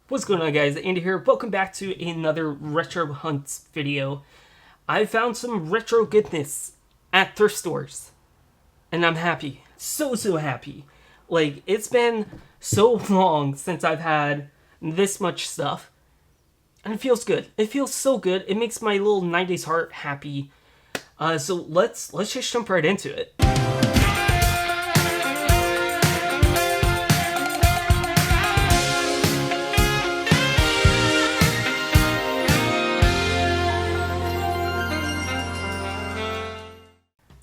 What's going on, guys? Andy here. Welcome back to another Retro Hunts video. I found some retro goodness at thrift stores, and I'm happy. So happy. Like, it's been so long since I've had this much stuff, and it feels good. It feels so good. It makes my little 90s heart happy. So let's just jump right into it.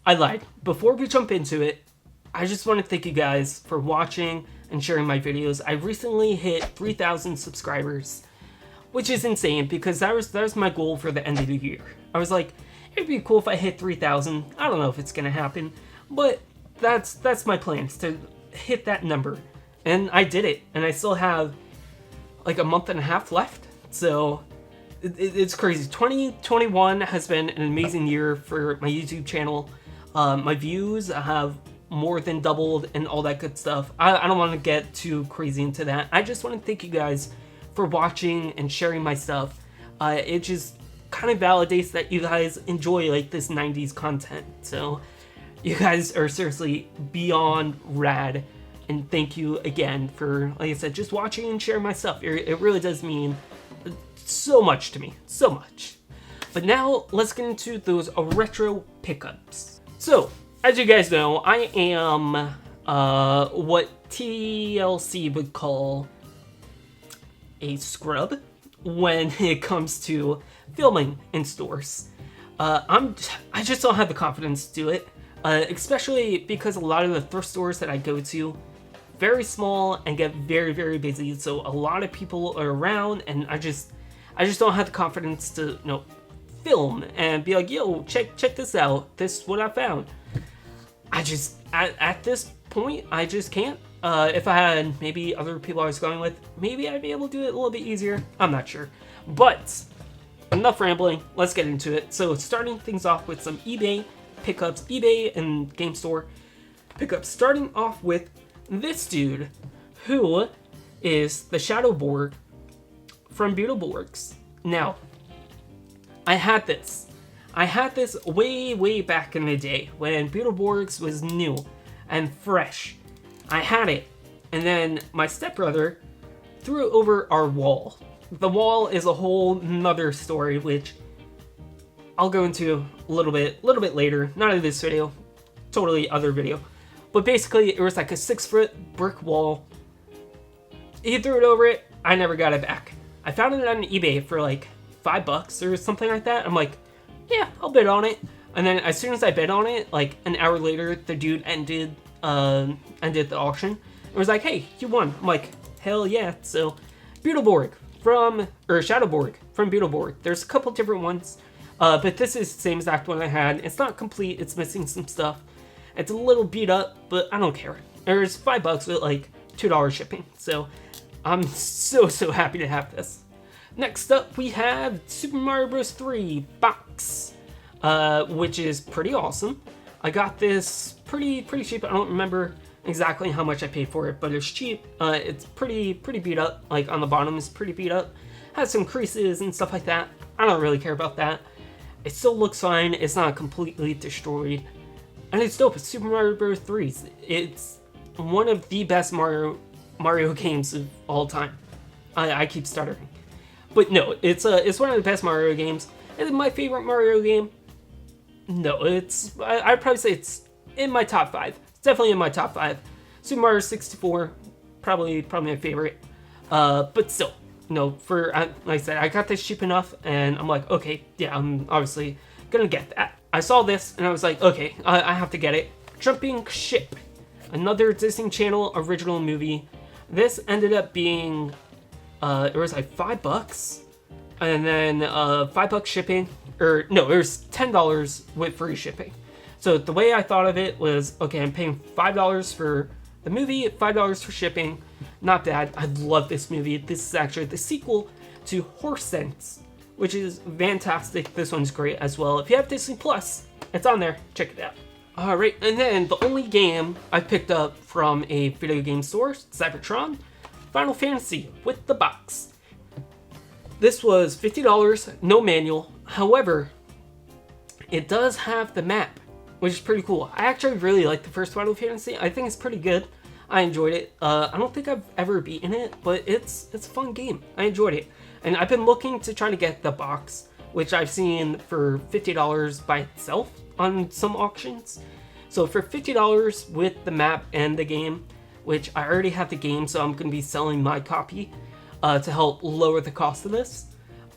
I lied. Before we jump into it, I just want to thank you guys for watching and sharing my videos. I recently hit 3,000 subscribers, which is insane because that was my goal for the end of the year. I was like, it'd be cool if I hit 3,000. I don't know if it's gonna happen, but that's my plans, to hit that number. And I did it, and I still have like a month and a half left. So it's crazy. 2021 has been an amazing year for my YouTube channel. My views have more than doubled and all that good stuff. I don't want to get too crazy into that. I just want to thank you guys for watching and sharing my stuff. It just kind of validates that you guys enjoy like this 90s content. So you guys are seriously beyond rad. And thank you again for, like I said, just watching and sharing my stuff. It really does mean so much to me. So much. But now let's get into those retro pickups. So, as you guys know, I am what TLC would call a scrub when it comes to filming in stores. I just don't have the confidence to do it, especially because a lot of the thrift stores that I go to, very small and get very busy. So a lot of people are around, and I just don't have the confidence to, film and be like, yo, check this out, this is what I found. At this point, I just can't. If I had maybe other people I was going with, maybe I'd be able to do it a little bit easier. I'm not sure. But enough rambling, let's get into it. So starting things off with some eBay pickups, eBay and game store pickups, starting off with this dude, who is the Shadowborg from Beetleborgs. Now, I had this way back in the day when Beetleborgs was new and fresh. I had it, and then my stepbrother threw it over our wall. The wall is a whole nother story, which I'll go into a little bit later. Not in this video, totally other video. But basically, it was like a 6-foot brick wall. He threw it over it. I never got it back. I found it on eBay for like $5 or something like that. I'm like, yeah, I'll bid on it. And then as soon as I bid on it, like an hour later, the dude ended the auction. It was like, hey, you won. I'm like, hell yeah. So Shadowborg from Beetleborg. There's a couple different ones, but this is the same exact one I had. It's not complete. It's missing some stuff. It's a little beat up, but I don't care. There's $5 with like $2 shipping. So I'm so happy to have this. Next up, we have Super Mario Bros. 3 box, which is pretty awesome. I got this pretty cheap. I don't remember exactly how much I paid for it, but it's cheap. It's pretty beat up. Like on the bottom, it's pretty beat up. Has some creases and stuff like that. I don't really care about that. It still looks fine. It's not completely destroyed, and it's dope. It's Super Mario Bros. 3. It's one of the best Mario games of all time. I keep stuttering. But no, it's one of the best Mario games. Is it my favorite Mario game? No, I'd probably say it's in my top 5. It's definitely in my top 5. Super Mario 64, probably my favorite. But still, like I said, I got this cheap enough, and I'm like, okay, yeah, I'm obviously gonna get that. I saw this, and I was like, okay, I have to get it. Jumping Ship, another Disney Channel original movie. This ended up being, it was like $5, and then $5 shipping, or no, it was $10 with free shipping. So the way I thought of it was, okay, I'm paying $5 for the movie, $5 for shipping. Not bad. I love this movie. This is actually the sequel to Horse Sense, which is fantastic. This one's great as well. If you have Disney Plus, it's on there. Check it out. Alright, and then the only game I picked up from a video game store, Cybertron, Final Fantasy with the box. This was $50, no manual. However, it does have the map, which is pretty cool. I actually really like the first Final Fantasy. I think it's pretty good. I enjoyed it. I don't think I've ever beaten it, but it's a fun game. I enjoyed it. And I've been looking to try to get the box, which I've seen for $50 by itself on some auctions. So for $50 with the map and the game, which I already have the game, so I'm going to be selling my copy to help lower the cost of this.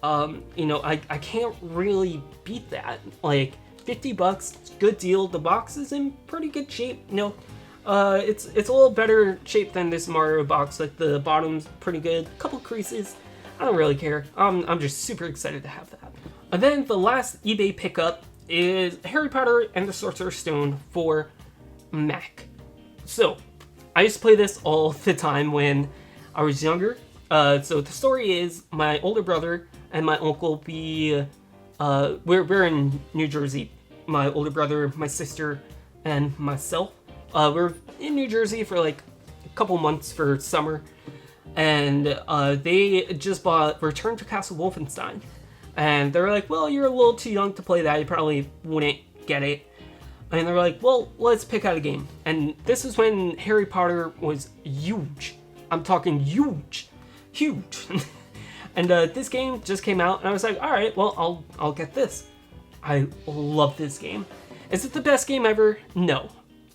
You know, I can't really beat that. Like, $50, good deal. The box is in pretty good shape. You know, it's a little better shape than this Mario box. Like, the bottom's pretty good. A couple creases. I don't really care. I'm just super excited to have that. And then the last eBay pickup is Harry Potter and the Sorcerer's Stone for Mac. So, I used to play this all the time when I was younger. So the story is my older brother and my uncle, we're in New Jersey. My older brother, my sister, and myself. We're in New Jersey for like a couple months for summer. And they just bought Return to Castle Wolfenstein. And they're like, well, you're a little too young to play that. You probably wouldn't get it. And they're like, well, let's pick out a game. And this is when Harry Potter was huge. I'm talking huge. Huge. And this game just came out, and I was like, all right, well, I'll get this. I love this game. Is it the best game ever? No.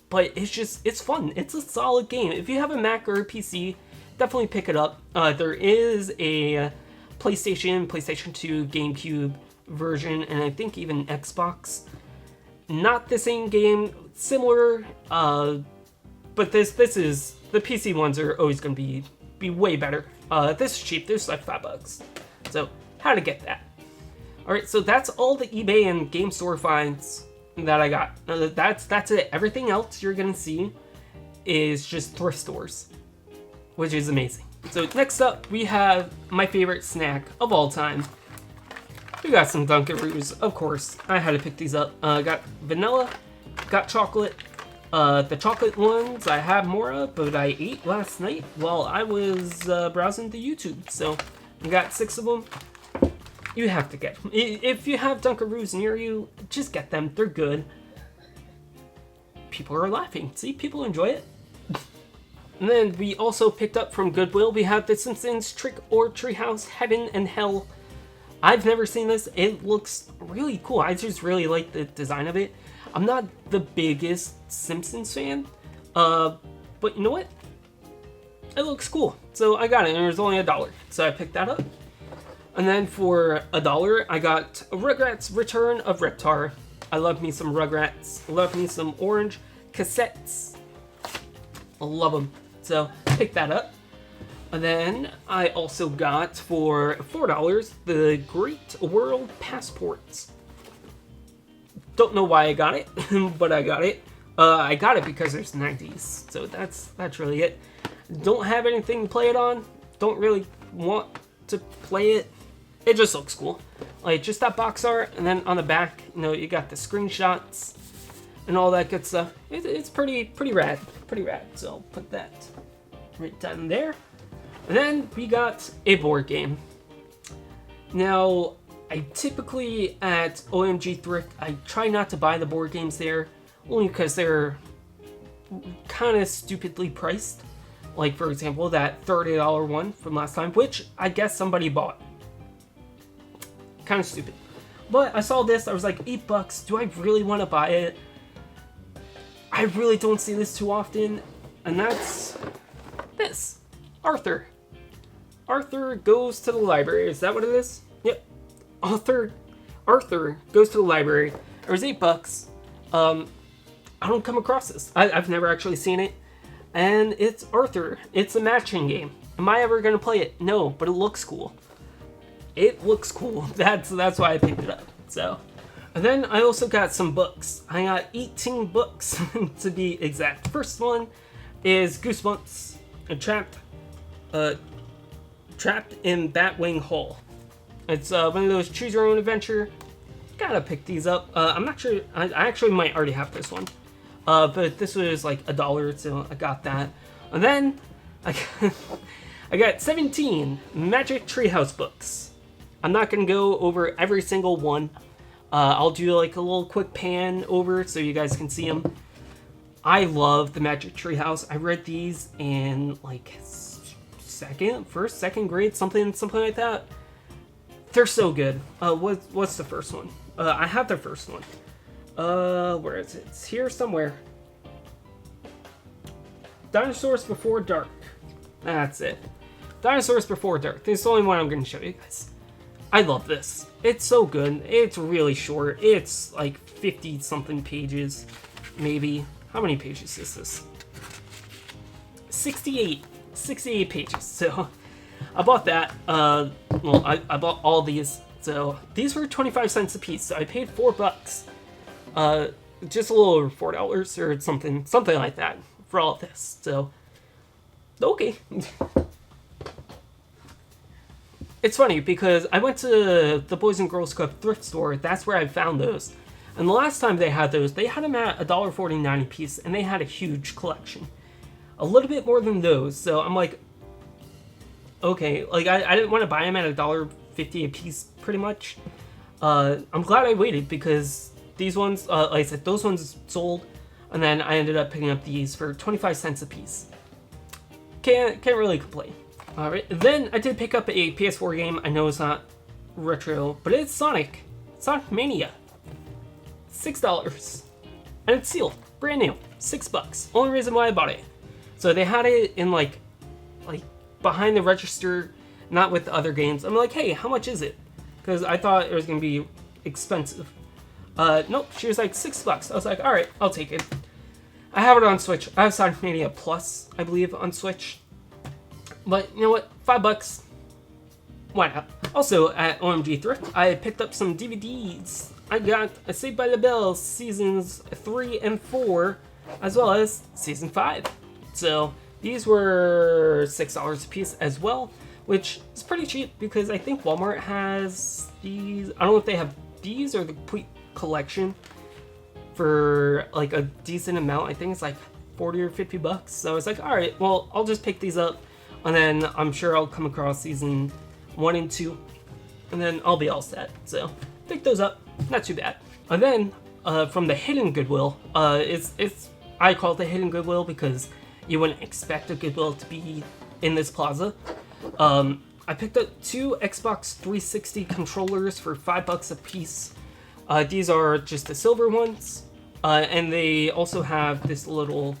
But it's fun. It's a solid game. If you have a Mac or a PC, definitely pick it up. There is a PlayStation 2, GameCube version, and I think even Xbox. Not the same game, similar, but this is, the PC ones are always going to be way better. This is cheap, this is like $5. So, how to get that. Alright, so that's all the eBay and game store finds that I got. That's it. Everything else you're going to see is just thrift stores, which is amazing. So next up, we have my favorite snack of all time. We got some Dunkaroos, of course. I had to pick these up. Got vanilla, got chocolate. The chocolate ones I have more of, but I ate last night while I was browsing the YouTube. So I got 6 of them. You have to get them. If you have Dunkaroos near you, just get them. They're good. People are laughing. See, people enjoy it. And then we also picked up from Goodwill, we have The Simpsons Trick or Treehouse Heaven and Hell. I've never seen this. It looks really cool. I just really like the design of it. I'm not the biggest Simpsons fan, but you know what? It looks cool. So I got it, and it was only $1. So I picked that up. And then for $1, I got Rugrats Return of Reptar. I love me some Rugrats. Love me some orange cassettes. I love them. So pick that up. And then I also got for $4 the Great World Passports. Don't know why I got it, but I got it. I got it because there's 90s, so that's really it. Don't have anything to play it on. Don't really want to play it. It just looks cool, like just that box art, and then on the back, you know, you got the screenshots and all that good stuff. It's pretty rad, So I'll put that right down there. And then we got a board game. Now, I typically at OMG Thrift, I try not to buy the board games there, only because they're kind of stupidly priced. Like, for example, that $30 one from last time, which I guess somebody bought. Kind of stupid. But I saw this, I was like, $8, do I really want to buy it? I really don't see this too often, and that's this. Arthur. Arthur Goes to the Library. Is that what it is? Yep. Arthur Goes to the Library. It was $8. I don't come across this. I've never actually seen it. And it's Arthur. It's a matching game. Am I ever going to play it? No, but it looks cool. It looks cool. That's why I picked it up. So, and then I also got some books. I got 18 books to be exact. First one is Goosebumps, Trapped in Batwing Hole. It's one of those choose your own adventure. Gotta pick these up. I'm not sure. I actually might already have this one. But this was like $1, so I got that. And then I got 17 Magic Treehouse books. I'm not going to go over every single one. I'll do like a little quick pan over so you guys can see them. I love the Magic Tree House. I read these in like second grade, something like that. They're so good. What's the first one? I have the first one. Where is it? It's here somewhere. Dinosaurs Before Dark. That's it. Dinosaurs Before Dark. This is the only one I'm going to show you guys. I love this. It's so good. It's really short. It's like 50 something pages, maybe. How many pages is this? 68 pages. So I bought that. Well, I bought all these. So these were 25 cents a piece. So I paid $4. Just a little over $4 or something like that for all of this. So okay. It's funny because I went to the Boys and Girls Club thrift store. That's where I found those. And the last time they had those, they had them at $1.49 a piece, and they had a huge collection. A little bit more than those, so I'm like, okay, like I didn't want to buy them at $1.50 a piece, pretty much. I'm glad I waited because these ones, like I said, those ones sold, and then I ended up picking up these for 25 cents a piece. Can't really complain. All right, then I did pick up a PS4 game. I know it's not retro, but it's Sonic Mania. $6, and it's sealed, brand new, $6. Only reason why I bought it. So they had it in like behind the register, not with the other games. I'm like, hey, how much is it? Because I thought it was gonna be expensive. Nope, she was like $6. I was like, all right, I'll take it. I have it on Switch. I have Sonic Mania Plus, I believe, on Switch. But you know what? $5. Why not? Also, at OMG Thrift, I picked up some DVDs. I got a Saved by the Bell seasons 3 and 4, as well as season 5. So these were $6 a piece as well, which is pretty cheap because I think Walmart has these. I don't know if they have these or the complete collection for like a decent amount. I think it's like 40 or 50 bucks. So I was like, all right, well, I'll just pick these up, and then I'm sure I'll come across season 1 and 2, and then I'll be all set. So pick those up. Not too bad. And then from the Hidden Goodwill, I call it the Hidden Goodwill because you wouldn't expect a Goodwill to be in this plaza. I picked up 2 Xbox 360 controllers for $5 a piece. These are just the silver ones, and they also have this little.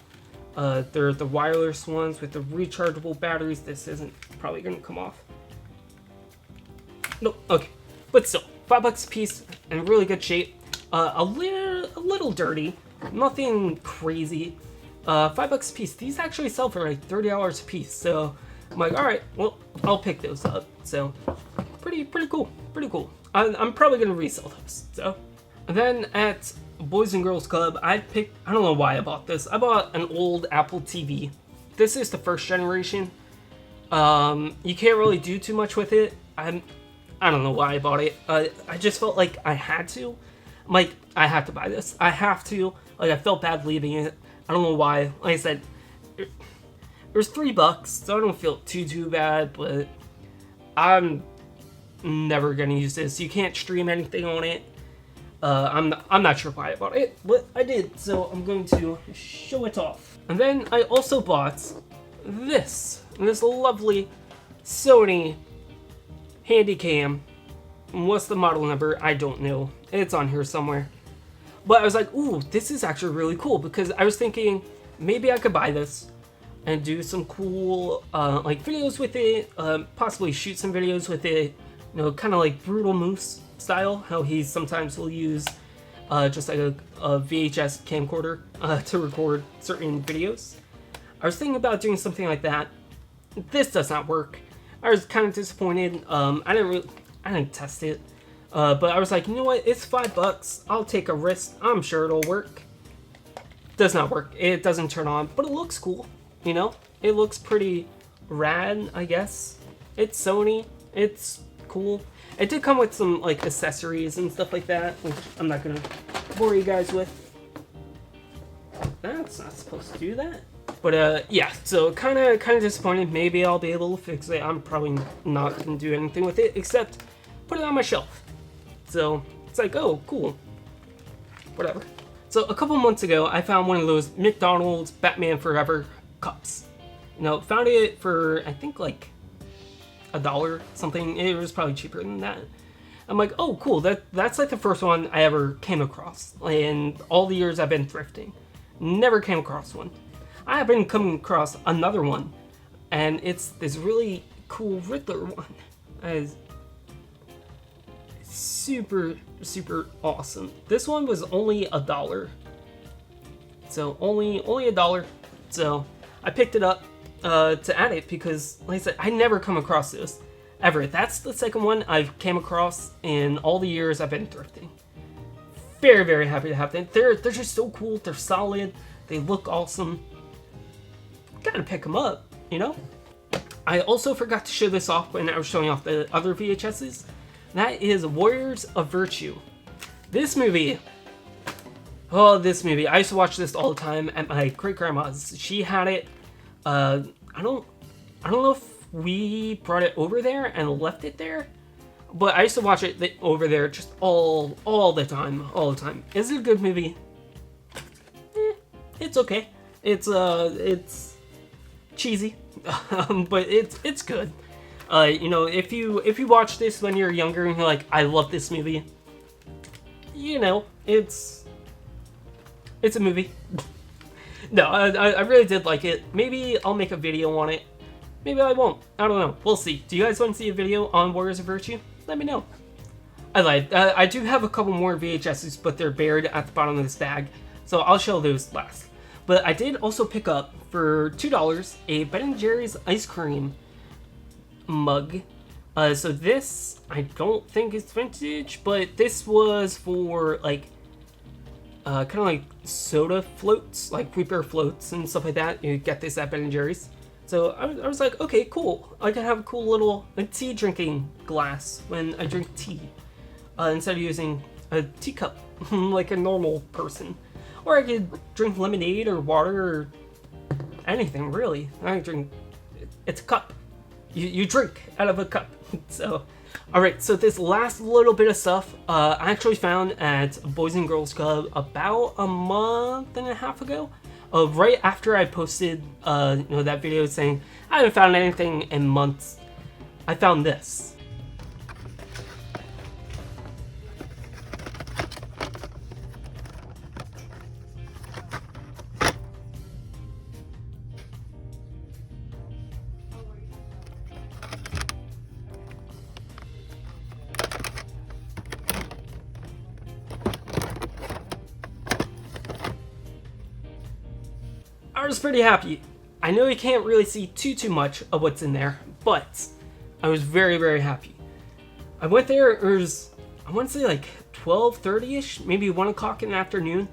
They're the wireless ones with the rechargeable batteries. This isn't probably going to come off. Nope. Okay, but still. $5 a piece, in really good shape. A little dirty, nothing crazy. $5 a piece. These actually sell for like $30 a piece. So I'm like, all right, well, I'll pick those up. So pretty cool, pretty cool. I'm probably gonna resell those. So, and then at Boys and Girls Club, I don't know why I bought this. I bought an old Apple TV. This is the first generation. You can't really do too much with it. I don't know why I bought it. I just felt like I had to. I'm like, I have to buy this. I have to. Like, I felt bad leaving it. I don't know why. Like I said, it was $3, so I don't feel too bad, but I'm never gonna use this. You can't stream anything on it. I'm not sure why I bought it, but I did, so I'm going to show it off. And then I also bought this lovely Sony Handycam. What's the model number? I don't know. It's on here somewhere. But I was like, ooh, this is actually really cool, because I was thinking maybe I could buy this and do some cool like videos with it, possibly shoot some videos with it, you know, kind of like Brutal Moose style, how he sometimes will use just like a VHS camcorder to record certain videos. I was thinking about doing something like that. This does not work. I was kind of disappointed. I didn't test it, but I was like, you know what? It's $5. I'll take a risk. I'm sure it'll work. Does not work. It doesn't turn on, but it looks cool. You know, it looks pretty rad, I guess. It's Sony. It's cool. It did come with some like accessories and stuff like that, which I'm not gonna bore you guys with. That's not supposed to do that. But yeah, so kind of disappointed. Maybe I'll be able to fix it. I'm probably not gonna do anything with it except put it on my shelf. So it's like, oh, cool. Whatever. So a couple months ago, I found one of those McDonald's Batman Forever cups. Found it for, I think, like $1 something. It was probably cheaper than that. I'm like, oh, cool. That's like the first one I ever came across. In all the years I've been thrifting. Never came across one. I have been coming across another one. And it's this really cool Riddler one. It's super, super awesome. This one was only $1. So only $1. So I picked it up to add it because, like I said, I never come across this ever. That's the second one I've came across in all the years I've been thrifting. Very, very happy to have them. They're just so cool. They're solid. They look awesome. Gotta pick them up, I also forgot to show this off when I was showing off the other VHSs. That is Warriors of Virtue. This movie. I used to watch this all the time at my great grandma's. She had it. I don't know if we brought it over there and left it there, but I used to watch it over there just all the time. Is it a good movie? It's okay. It's cheesy, but it's good. If you watch this when you're younger and you're like, I love this movie, it's a movie. No, I really did like it. Maybe I'll make a video on it. Maybe I won't. I don't know. We'll see. Do you guys want to see a video on Warriors of Virtue? Let me know. I lied. I do have a couple more VHSs, but they're buried at the bottom of this bag, so I'll show those last. But I did also pick up, for $2, a Ben & Jerry's ice cream mug. So this, I don't think it's vintage, but this was for, like, kind of like soda floats, like root beer floats and stuff like that. You get this at Ben & Jerry's. So I was like, okay, cool. I can have a cool little tea drinking glass when I drink tea, instead of using a teacup like a normal person. Or I could drink lemonade or water or anything, really. I drink, it's a cup. You drink out of a cup. So, alright, so this last little bit of stuff, I actually found at Boys and Girls Club about a month and a half ago. Right after I posted, that video saying, I haven't found anything in months. I found this. I was pretty happy. I know you can't really see too much of what's in there, but I was very, very happy. I went there, it was, I want to say like 12:30ish, maybe 1 o'clock in the afternoon.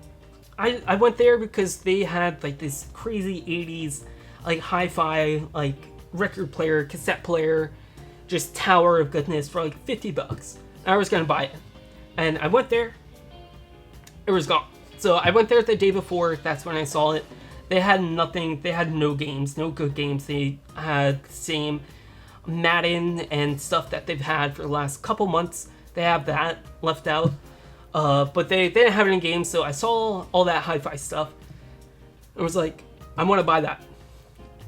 I went there because they had like this crazy 80s, like hi-fi, like record player, cassette player, just tower of goodness for like $50. I was gonna buy it. And I went there, it was gone. So I went there the day before, that's when I saw it. They had nothing, they had no games, no good games. They had the same Madden and stuff that they've had for the last couple months. They have that left out. But they didn't have any games, so I saw all that hi-fi stuff. I was like, I want to buy that.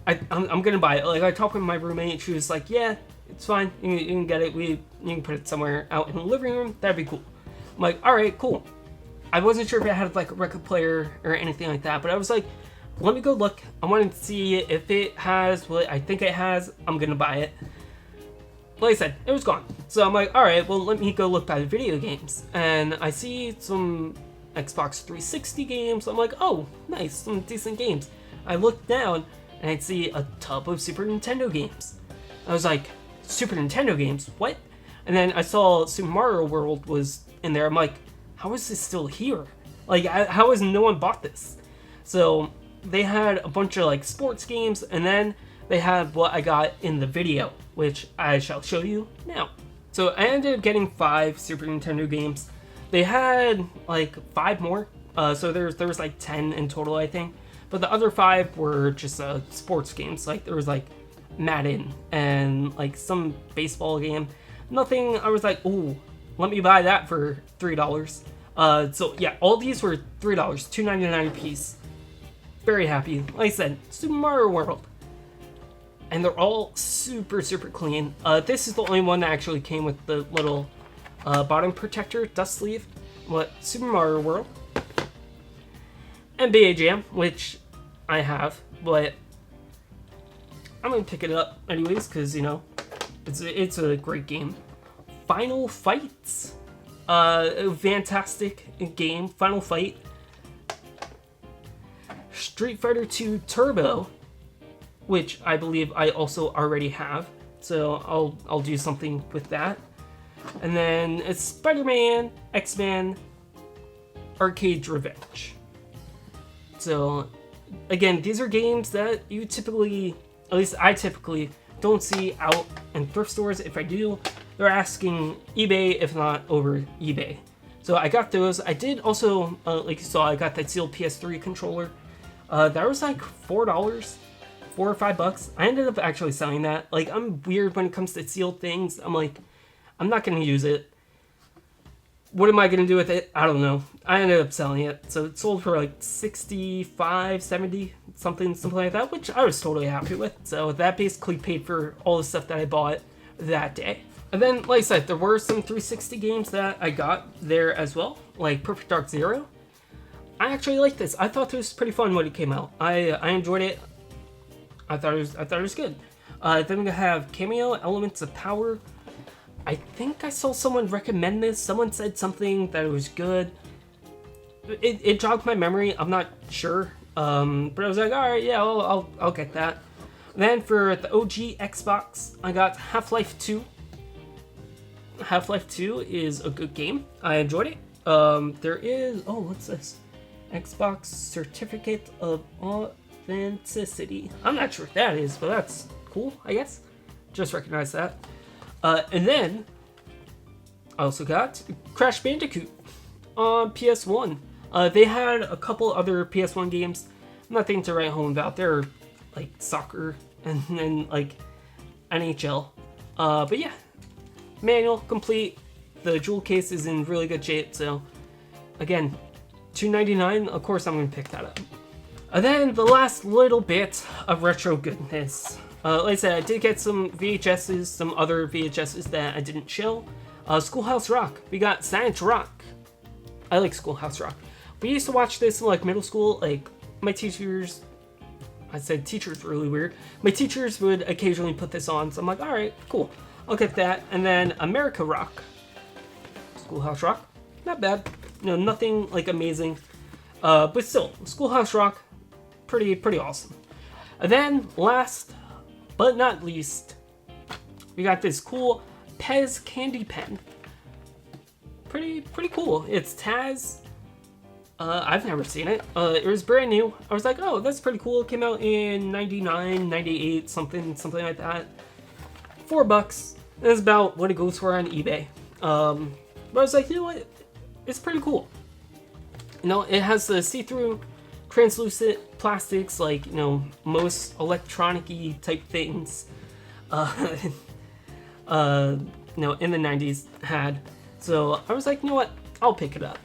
I'm going to buy it. Like, I talked with my roommate, she was like, yeah, it's fine. You can get it. You can put it somewhere out in the living room. That'd be cool. I'm like, all right, cool. I wasn't sure if it had like a record player or anything like that, but I was like, let me go look. I wanted to see if it has what I think it has. I'm gonna buy it. Like I said, it was gone. So I'm like, alright, well, let me go look by the video games. And I see some Xbox 360 games. I'm like, oh, nice, some decent games. I looked down and I'd see a tub of Super Nintendo games. I was like, Super Nintendo games? What? And then I saw Super Mario World was in there. I'm like, how is this still here? Like, how has no one bought this? So they had a bunch of like sports games, and then they had what I got in the video, which I shall show you now. So I ended up getting 5 Super Nintendo games. They had like 5 more, so there was like 10 in total, I think. But the other 5 were just sports games. Like there was like Madden and like some baseball game. Nothing I was like, ooh, let me buy that for $3. So yeah, all these were $3, $2.99 a piece. Very happy. Like I said, Super Mario World. And they're all super, super clean. This is the only one that actually came with the little bottom protector, dust sleeve. What? Super Mario World. NBA Jam, which I have, but I'm gonna pick it up anyways, because, you know, it's a great game. Final Fights. A fantastic game. Final Fight. Street Fighter 2 Turbo, which I believe I also already have, so I'll do something with that. And then it's Spider-Man, X-Men, Arcade Revenge. So again, these are games that you typically, at least I typically, don't see out in thrift stores. If I do, they're asking eBay, if not over eBay. So I got those. I did also, like you saw, I got that sealed PS3 controller. That was like $4, $4 or $5. I ended up actually selling that. Like, I'm weird when it comes to sealed things. I'm like, I'm not gonna use it. What am I gonna do with it? I don't know. I ended up selling it. So it sold for like 65, 70, something like that, which I was totally happy with. So that basically paid for all the stuff that I bought that day. And then, like I said, there were some 360 games that I got there as well, like Perfect Dark Zero. I actually like this. I thought this was pretty fun when it came out. I enjoyed it. I thought it was good. Then we have Cameo, Elements of Power. I think I saw someone recommend this. Someone said something that it was good. It jogged my memory. I'm not sure. But I was like, all right, yeah, I'll get that. Then for the OG Xbox, I got Half-Life 2. Half-Life 2 is a good game. I enjoyed it. There is, oh, what's this? Xbox Certificate of Authenticity. I'm not sure what that is, but that's cool, I guess. Just recognize that. And then, I also got Crash Bandicoot on PS1. They had a couple other PS1 games. Nothing to write home about. They're like soccer and then like NHL. But yeah, manual complete. The jewel case is in really good shape. So again, $2.99. Of course, I'm gonna pick that up. And then the last little bit of retro goodness. Like I said, I did get some VHSs, some other VHSs that I didn't show. Schoolhouse Rock. We got Science Rock. I like Schoolhouse Rock. We used to watch this in like middle school. Like my teachers, I said teachers were really weird. My teachers would occasionally put this on, so I'm like, all right, cool, I'll get that. And then America Rock. Schoolhouse Rock, not bad. You know, nothing like amazing, but still, Schoolhouse Rock, pretty awesome. And then last but not least, we got this cool Pez candy pen. Pretty cool. It's Taz. I've never seen it. It was brand new. I was like, oh, that's pretty cool. It came out in 99, 98, something like that. $4. That's about what it goes for on eBay. But I was like, you know what? It's pretty cool. You know, it has the see-through translucent plastics, like, you know, most electronic-y type things, you know, in the 90s had. So I was like, you know what? I'll pick it up.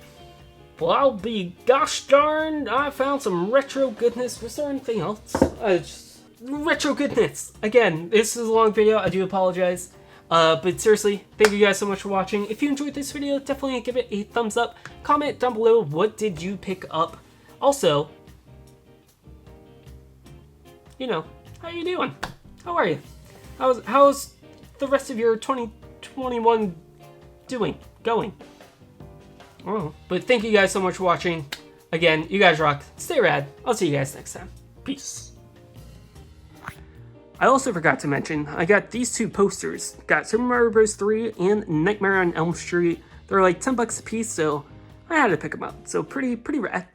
Well, I'll be gosh darned, I found some retro goodness. Was there anything else? Retro goodness. Again, this is a long video. I do apologize. But seriously, thank you guys so much for watching. If you enjoyed this video, definitely give it a thumbs up. Comment down below, what did you pick up? Also, you know, how you doing? How are you? How's the rest of your 2021 going? Oh, but thank you guys so much for watching. Again, you guys rock. Stay rad. I'll see you guys next time. Peace. I also forgot to mention, I got these two posters. Got Super Mario Bros. 3 and Nightmare on Elm Street. They're like $10 a piece, so I had to pick them up. So pretty rad.